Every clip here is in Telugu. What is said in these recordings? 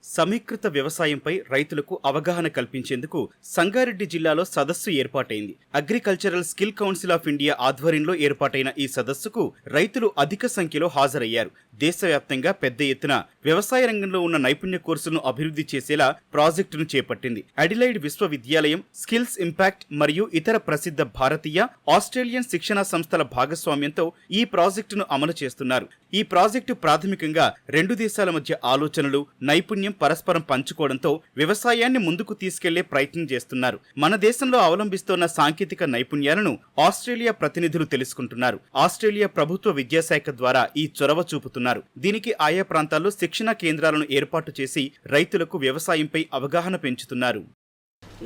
సమీకృత వ్యవసాయంపై రైతులకు అవగాహన కల్పించేందుకు సంగారెడ్డి జిల్లాలో సదస్సు ఏర్పాటైంది. Agricultural skill council of India ఆధ్వర్యంలో ఏర్పాటైన ఈ సదస్సుకు రైతులు అధిక సంఖ్యలో హాజరయ్యారు. దేశవ్యాప్తంగా పెద్ద ఎత్తున వ్యవసాయ రంగంలో ఉన్న నైపుణ్య కోర్సులను అభివృద్ధి చేసేలా ప్రాజెక్టును చేపట్టింది. అడిలైడ్ విశ్వవిద్యాలయం, స్కిల్స్ ఇంపాక్ట్ మరియు ఇతర ప్రసిద్ధ భారతీయ, ఆస్ట్రేలియన్ శిక్షణా సంస్థల భాగస్వామ్యంతో ఈ ప్రాజెక్టును అమలు చేస్తున్నారు. ఈ ప్రాజెక్టు ప్రాథమికంగా రెండు దేశాల మధ్య ఆలోచనలు, నైపుణ్యం పరస్పరం పంచుకోవడంతో వ్యవసాయాన్ని ముందుకు తీసుకెళ్లే ప్రయత్నం చేస్తున్నారు. మన దేశంలో అవలంబిస్తున్న సాంకేతిక నైపుణ్యాలను ఆస్ట్రేలియా ప్రతినిధులు తెలుసుకుంటున్నారు. ఆస్ట్రేలియా ప్రభుత్వ విద్యాశాఖ ద్వారా ఈ చొరవ చూపుతున్నారు. దీనికి ఆయా ప్రాంతాల్లో శిక్షణా కేంద్రాలను ఏర్పాటు చేసి రైతులకు వ్యవసాయంపై అవగాహన పెంచుతున్నారు.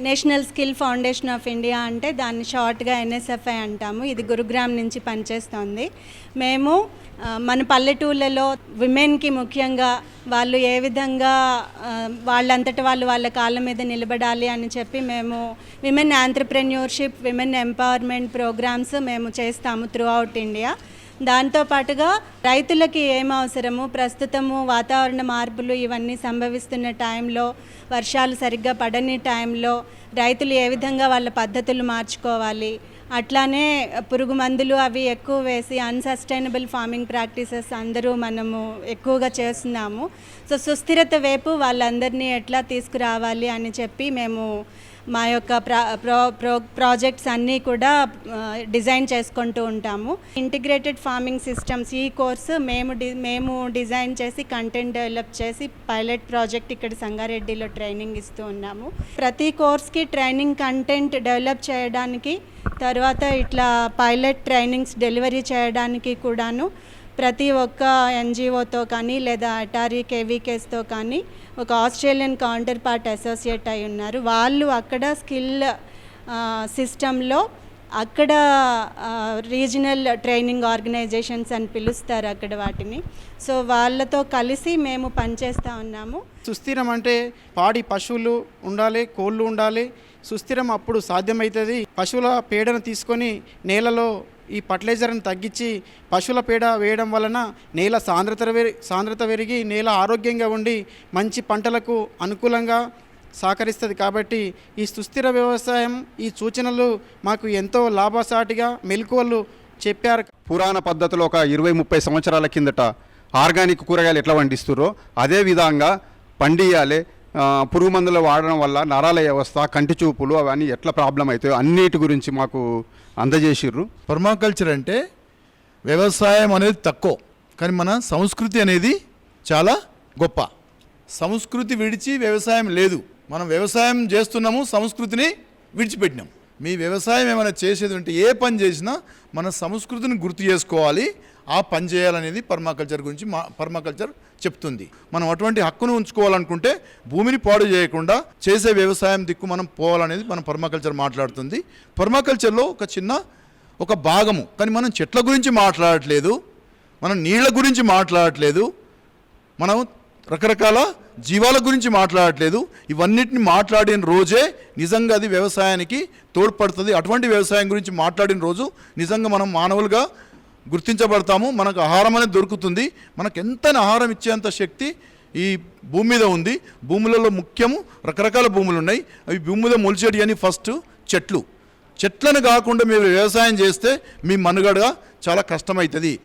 National skill foundation of India అంటే దాన్ని షార్ట్గా NSFI అంటాము. ఇది గురుగ్రామ్ నుంచి పనిచేస్తోంది. మేము మన పల్లెటూళ్ళలో విమెన్కి ముఖ్యంగా వాళ్ళు ఏ విధంగా వాళ్ళంతట వాళ్ళు వాళ్ళ కాళ్ళ మీద నిలబడాలి అని చెప్పి మేము women entrepreneurship, women empowerment programs మేము చేస్తాము త్రూ అవుట్ ఇండియా. దాంతోపాటుగా రైతులకి ఏం అవసరము, ప్రస్తుతము వాతావరణ మార్పులు ఇవన్నీ సంభవిస్తున్న టైంలో, వర్షాలు సరిగ్గా పడని టైంలో రైతులు ఏ విధంగా వాళ్ళ పద్ధతులు మార్చుకోవాలి, అట్లానే పురుగు మందులు అవి ఎక్కువ వేసి అన్సస్టైనబుల్ ఫార్మింగ్ ప్రాక్టీసెస్ అందరూ మనము ఎక్కువగా చేస్తున్నాము. సో సుస్థిరత వైపు వాళ్ళందరినీ ఎట్లా తీసుకురావాలి అని చెప్పి మేము మా యొక్క ప్రాజెక్ట్స్ అన్నీ కూడా డిజైన్ చేసుకుంటూ ఉంటాము. ఇంటిగ్రేటెడ్ ఫార్మింగ్ సిస్టమ్స్ ఈ కోర్సు మేము డిజైన్ చేసి కంటెంట్ డెవలప్ చేసి పైలట్ ప్రాజెక్ట్ ఇక్కడ సంగారెడ్డిలో ట్రైనింగ్ ఇస్తూ ఉన్నాము. ప్రతి కోర్స్కి ట్రైనింగ్ కంటెంట్ డెవలప్ చేయడానికి, తర్వాత ఇట్లా పైలట్ ట్రైనింగ్స్ డెలివరీ చేయడానికి కూడాను ప్రతి ఒక్క NGOతో కానీ లేదా అటారీ KVKస్తో కానీ ఒక ఆస్ట్రేలియన్ కౌంటర్ పార్ట్ అసోసియేట్ అయి ఉన్నారు. వాళ్ళు అక్కడ స్కిల్ సిస్టంలో అక్కడ రీజనల్ ట్రైనింగ్ ఆర్గనైజేషన్స్ అని పిలుస్తారు అక్కడ వాటిని. సో వాళ్ళతో కలిసి మేము పనిచేస్తూ ఉన్నాము. సుస్థిరం అంటే పాడి పశువులు ఉండాలి, కోళ్ళు ఉండాలి. సుస్థిరం అప్పుడు సాధ్యమవుతుంది. పశువుల పేడను తీసుకొని నేలలో ఈ ఫర్టిలైజర్ని తగ్గించి పశువుల పేడ వేయడం వలన నేల సాంద్రత పెరిగి నేల ఆరోగ్యంగా ఉండి మంచి పంటలకు అనుకూలంగా సహకరిస్తుంది. కాబట్టి ఈ సుస్థిర వ్యవసాయం ఈ సూచనలు మాకు ఎంతో లాభసాటిగా మెలకువలు చెప్పారు. పురాణ పద్ధతిలో ఒక 20-30 సంవత్సరాల కిందట ఆర్గానిక్ కూరగాయలు ఎట్లా పండిస్తుర్రో అదే విధంగా పండియాలి. పురుగు మందులు వాడడం వల్ల నరాల వ్యవస్థ, కంటి చూపులు అవన్నీ ఎట్లా ప్రాబ్లం అవుతాయో అన్నిటి గురించి మాకు అందజేసిర్రు. పర్మాకల్చర్ అంటే వ్యవసాయం అనేది తక్కువ, కానీ మన సంస్కృతి అనేది చాలా గొప్ప. సంస్కృతి విడిచి వ్యవసాయం లేదు. మనం వ్యవసాయం చేస్తున్నాము, సంస్కృతిని విడిచిపెట్టినాం. మీ వ్యవసాయం ఏమైనా చేసేది ఉంటే ఏ పని చేసినా మన సంస్కృతిని గుర్తు చేసుకోవాలి, ఆ పని చేయాలనేది పర్మాకల్చర్ గురించి పర్మాకల్చర్ చెప్తుంది. మనం అటువంటి హక్కును ఉంచుకోవాలనుకుంటే భూమిని పాడు చేయకుండా చేసే వ్యవసాయం దిక్కు మనం పోవాలనేది మన పర్మాకల్చర్ మాట్లాడుతుంది. పర్మాకల్చర్లో ఒక భాగము, కానీ మనం చెట్ల గురించి మాట్లాడట్లేదు, మనం నీళ్ల గురించి మాట్లాడట్లేదు, మనం రకరకాల జీవాల గురించి మాట్లాడట్లేదు. ఇవన్నిటిని మాట్లాడిన రోజే నిజంగా అది వ్యవసాయానికి తోడ్పడుతుంది. అటువంటి వ్యవసాయం గురించి మాట్లాడిన రోజు నిజంగా మనం మానవులుగా గుర్తించబడతాము. మనకు ఆహారం అనేది దొరుకుతుంది. మనకు ఎంత ఆహారం ఇచ్చేంత శక్తి ఈ భూమి మీద ఉంది. భూములలో ముఖ్యము రకరకాల భూములు ఉన్నాయి. అవి భూమి మీద మొలిచేటి అని ఫస్ట్ చెట్లను కాకుండా మీరు వ్యవసాయం చేస్తే మీ మనుగడ చాలా కష్టమవుతుంది.